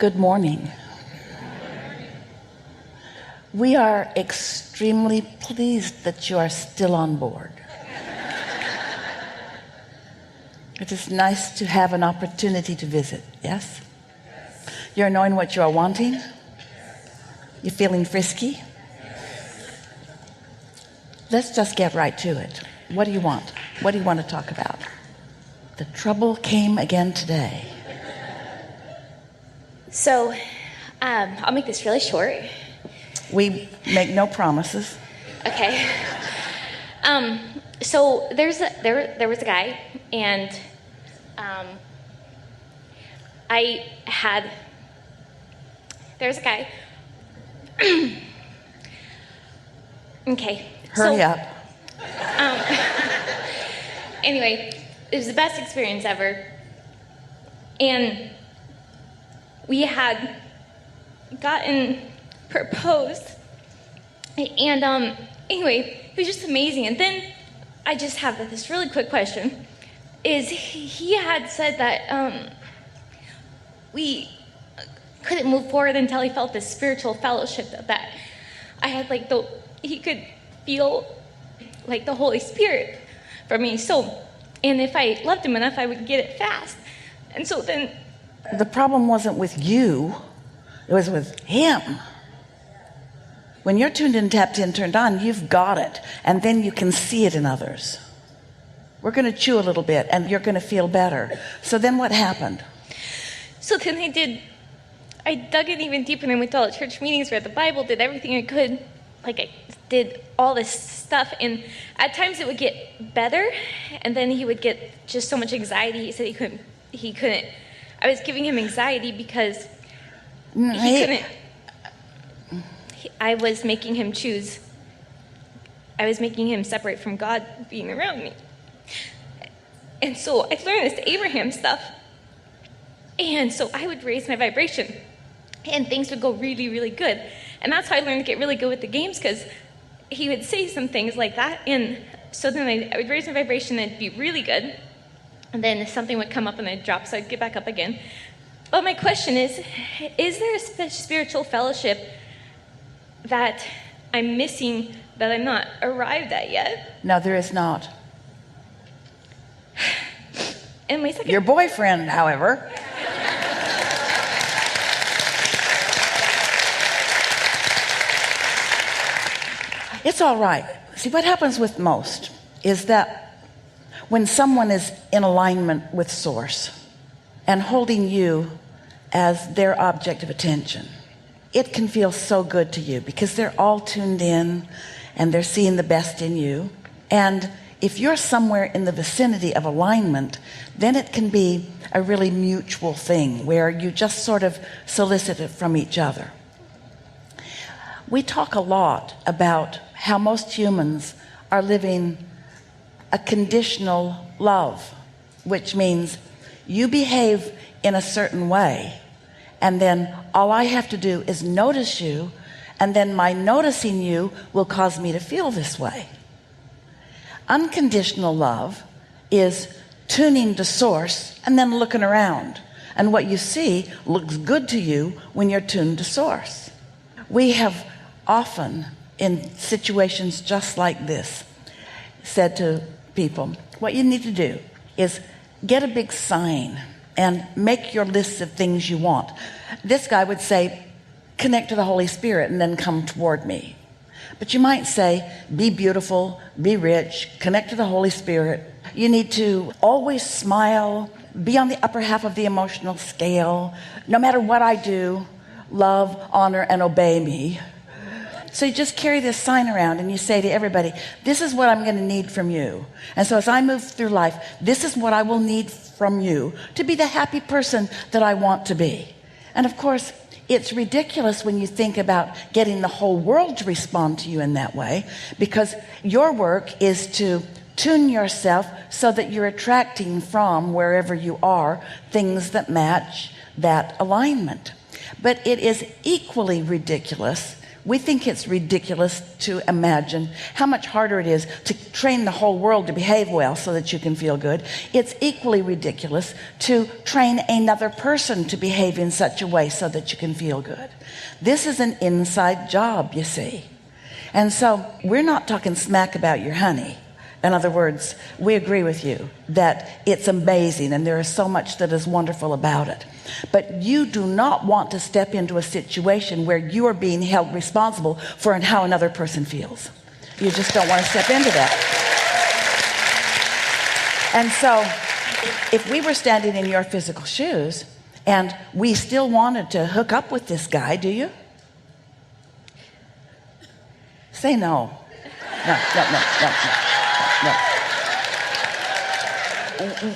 Good morning. We are extremely pleased that you are still on board. It is nice to have an opportunity to visit, yes? You're knowing what you are wanting? You're feeling frisky? Let's just get right to it. What do you want? What do you want to talk about? The trouble came again today. So, I'll make this really short. We make no promises. Okay. So there was a guy, and there was a guy. Okay. Hurry up. Anyway, it was the best experience ever, and we had gotten proposed, and anyway, it was just amazing. And then I just have this really quick question: is he had said that we couldn't move forward until he felt this spiritual fellowship that I had, like he could feel like the Holy Spirit for me. So, and if I loved him enough, I would get it fast. And so then the problem wasn't with you, it was with him. When you're tuned in, tapped in, turned on, you've got it, and then you can see it in others. We're going to chew a little bit and you're going to feel better. So then what happened? So then I dug in even deeper, and I went to all the church meetings, read the Bible, did everything I could. Like, I did all this stuff, and at times it would get better, and then he would get just so much anxiety. He said he couldn't. I was giving him anxiety because he couldn't. I was making him choose. I was making him separate from God being around me. And so I learned this Abraham stuff. And so I would raise my vibration, and things would go really, really good. And that's how I learned to get really good with the games, because he would say some things like that. And so then I would raise my vibration, and it'd be really good. And then something would come up and I'd drop, so I'd get back up again. But my question is there a spiritual fellowship that I'm missing, that I'm not arrived at yet? No, there is not. And my second... Your boyfriend, however... It's all right. See, what happens with most is that when someone is in alignment with Source and holding you as their object of attention, it can feel so good to you because they're all tuned in and they're seeing the best in you. And if you're somewhere in the vicinity of alignment, then it can be a really mutual thing where you just sort of solicit it from each other. We talk a lot about how most humans are living a conditional love, which means you behave in a certain way, and then all I have to do is notice you, and then my noticing you will cause me to feel this way. Unconditional love is tuning to Source and then looking around, and what you see looks good to you when you're tuned to Source. We have often, in situations just like this, said to people, what you need to do is get a big sign and make your list of things you want. This guy would say, connect to the Holy Spirit and then come toward me. But you might say, be beautiful, be rich, connect to the Holy Spirit. You need to always smile, be on the upper half of the emotional scale. No matter what I do, love, honor, and obey me. So you just carry this sign around and you say to everybody, this is what I'm going to need from you. And so as I move through life, this is what I will need from you to be the happy person that I want to be. And of course, it's ridiculous when you think about getting the whole world to respond to you in that way, because your work is to tune yourself so that you're attracting from wherever you are things that match that alignment. But it is equally ridiculous We think it's ridiculous to imagine how much harder it is to train the whole world to behave well so that you can feel good. It's equally ridiculous to train another person to behave in such a way so that you can feel good. This is an inside job, you see. And so we're not talking smack about your honey. In other words, we agree with you that it's amazing and there is so much that is wonderful about it. But you do not want to step into a situation where you are being held responsible for how another person feels. You just don't want to step into that. And so if we were standing in your physical shoes and we still wanted to hook up with this guy, do you? Say no. No.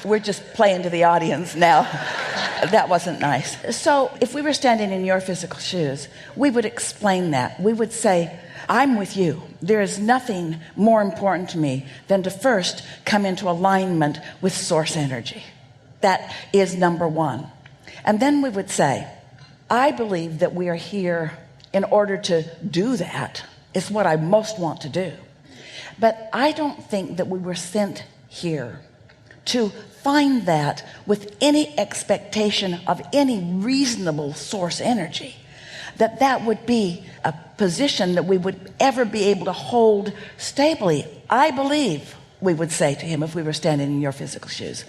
We're just playing to the audience now. That wasn't nice. So if we were standing in your physical shoes, we would explain that. We would say, I'm with you. There is nothing more important to me than to first come into alignment with source energy. That is number one. And then we would say, I believe that we are here in order to do that. It's what I most want to do. But I don't think that we were sent here to find that with any expectation of any reasonable source energy, that would be a position that we would ever be able to hold stably. I believe, we would say to him if we were standing in your physical shoes,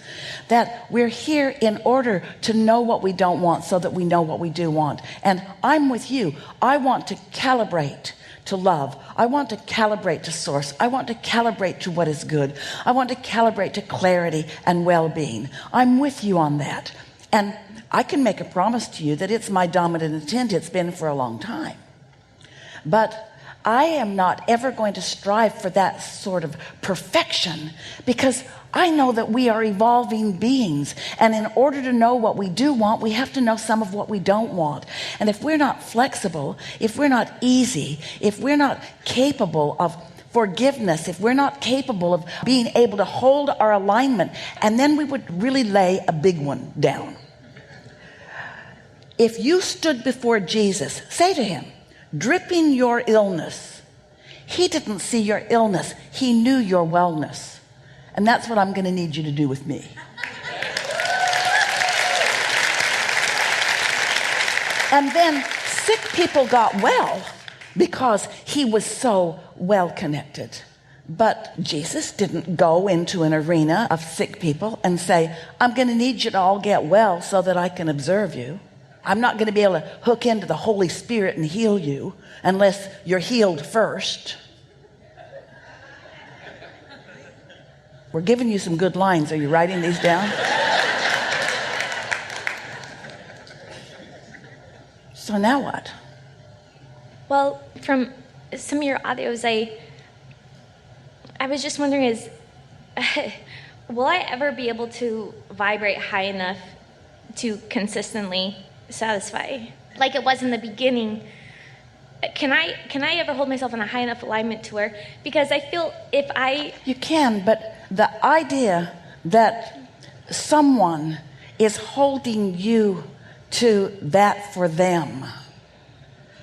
that we're here in order to know what we don't want so that we know what we do want. And I'm with you. I want to calibrate to love. I want to calibrate to source. I want to calibrate to what is good. I want to calibrate to clarity and well-being. I'm with you on that. And I can make a promise to you that it's my dominant intent. It's been for a long time. But I am not ever going to strive for that sort of perfection, because I know that we are evolving beings, and in order to know what we do want, we have to know some of what we don't want. And if we're not flexible, if we're not easy, if we're not capable of forgiveness, if we're not capable of being able to hold our alignment, and then we would really lay a big one down. If you stood before Jesus, say to him, dripping your illness. He didn't see your illness. He knew your wellness. And that's what I'm going to need you to do with me. And then sick people got well because he was so well connected. But Jesus didn't go into an arena of sick people and say, I'm going to need you to all get well so that I can observe you. I'm not going to be able to hook into the Holy Spirit and heal you unless you're healed first. We're giving you some good lines. Are you writing these down? So now what? Well, from some of your audios, I was just wondering will I ever be able to vibrate high enough to consistently satisfy like it was in the beginning? Can I ever hold myself in a high enough alignment to where, because I feel you can, but the idea that someone is holding you to that for them,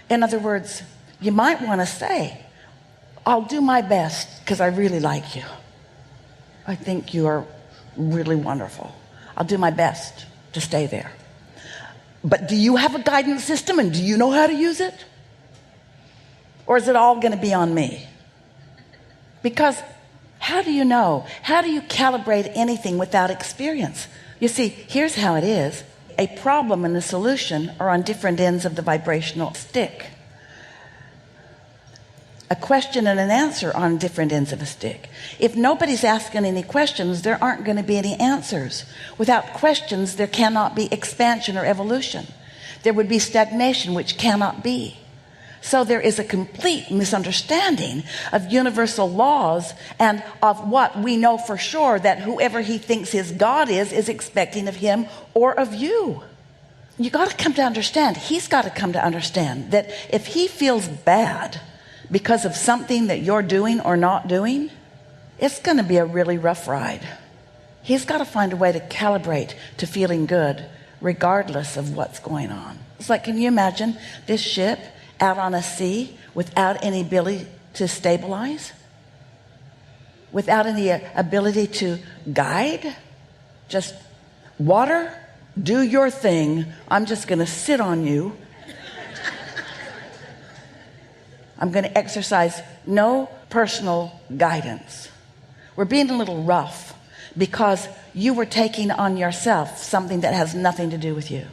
in other words, you might want to say, I'll do my best because I really like you. I think you are really wonderful. I'll do my best to stay there. But do you have a guidance system, and do you know how to use it? Or is it all going to be on me? Because how do you know? How do you calibrate anything without experience? You see, here's how it is. A problem and a solution are on different ends of the vibrational stick. A question and an answer are on different ends of a stick. If nobody's asking any questions, there aren't going to be any answers. Without questions, there cannot be expansion or evolution. There would be stagnation, which cannot be. So there is a complete misunderstanding of universal laws and of what we know for sure, that whoever he thinks his God is expecting of him or of you. You got to come to understand, he's got to come to understand that if he feels bad because of something that you're doing or not doing, it's going to be a really rough ride. He's got to find a way to calibrate to feeling good regardless of what's going on. It's like, can you imagine this ship out on a sea without any ability to stabilize? Without any ability to guide? Just water, do your thing. I'm just going to sit on you. I'm going to exercise no personal guidance. We're being a little rough because you were taking on yourself something that has nothing to do with you.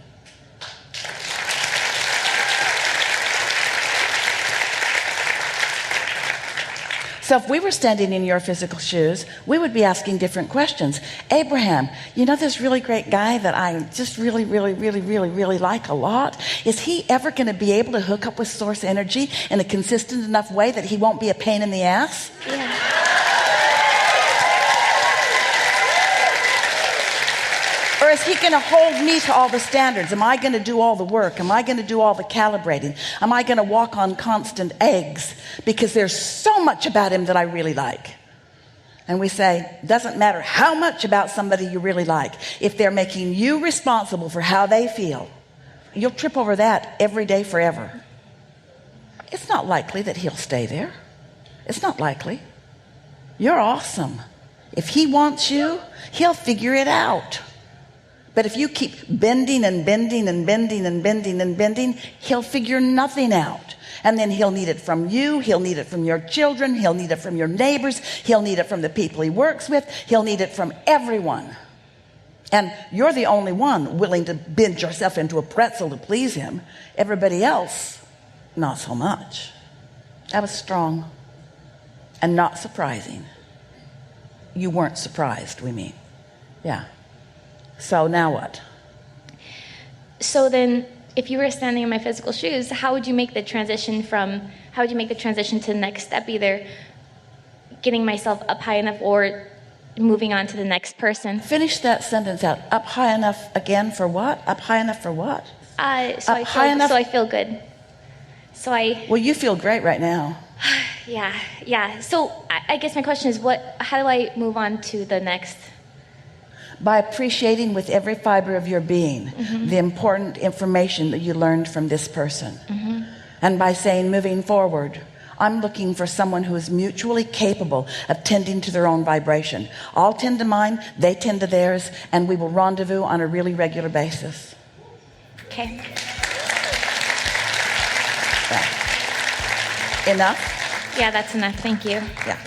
So if we were standing in your physical shoes, we would be asking different questions. Abraham, you know this really great guy that I just really like a lot? Is he ever going to be able to hook up with source energy in a consistent enough way that he won't be a pain in the ass? Yeah. Or is he going to hold me to all the standards? Am I going to do all the work? Am I going to do all the calibrating? Am I going to walk on constant eggs? Because there's so much about him that I really like. And we say, doesn't matter how much about somebody you really like. If they're making you responsible for how they feel, you'll trip over that every day forever. It's not likely that he'll stay there. It's not likely. You're awesome. If he wants you, he'll figure it out. But if you keep bending and bending and bending and bending and bending, he'll figure nothing out. And then he'll need it from you. He'll need it from your children. He'll need it from your neighbors. He'll need it from the people he works with. He'll need it from everyone. And you're the only one willing to bend yourself into a pretzel to please him. Everybody else, not so much. That was strong and not surprising. You weren't surprised, we mean. Yeah. So now what? So then, if you were standing in my physical shoes, how would you make the transition to the next step, either getting myself up high enough or moving on to the next person? Finish that sentence out. Up high enough again for what? Up high enough for what? So I feel good. Well, you feel great right now. Yeah. So I guess my question is, how do I move on to the next? By appreciating with every fiber of your being the important information that you learned from this person. And by saying, moving forward, I'm looking for someone who is mutually capable of tending to their own vibration. I'll tend to mine, they tend to theirs, and we will rendezvous on a really regular basis. Okay. Yeah. Enough? Yeah, that's enough. Thank you. Yeah.